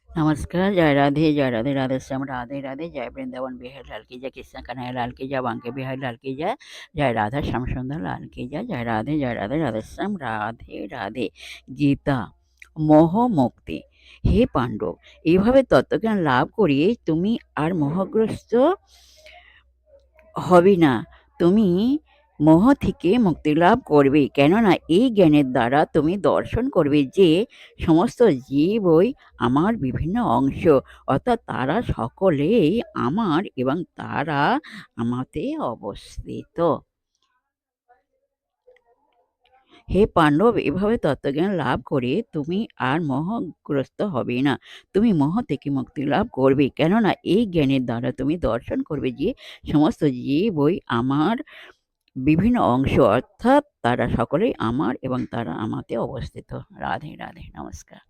नमस्कार, जय राधे, राधे श्याम, राधे राधे, जय वृंदावन बिहारी लाल की जय, कृष्ण कन्हैया लाल की जय, बांके बिहारी लाल की जय, जय राधा श्याम सुंदर लाल की जय, जय राधे राधे श्याम, राधे राधे। গীতা মোহ মুক্তি। হে পাণ্ডব, এইভাবে তত্ত্বজ্ঞান লাভ করিয়ে তুমি আর মোহগ্রস্ত হবে না। তুমি মোহ থেকে মুক্তি লাভ করবে, কেননা এই জ্ঞানের দ্বারা তুমি দর্শন করবে যে সমস্ত জীবই আমার বিভিন্ন অংশ, অর্থাৎ তারা সকলেই আমার এবং তারা আমাতে অবস্থিত। হে পাণ্ডব, এভাবে তত্ত্বজ্ঞান লাভ করে তুমি আর মোহগ্রস্ত হবে না। তুমি মোহ থেকে মুক্তি লাভ করবে, কেননা এই জ্ঞানের দ্বারা তুমি দর্শন করবে যে সমস্ত জীবই আমার বিভিন্ন অংশ, অর্থাৎ তারা সকলেই আমার এবং তারা আমাতে অবস্থিত। রাধে রাধে, নমস্কার।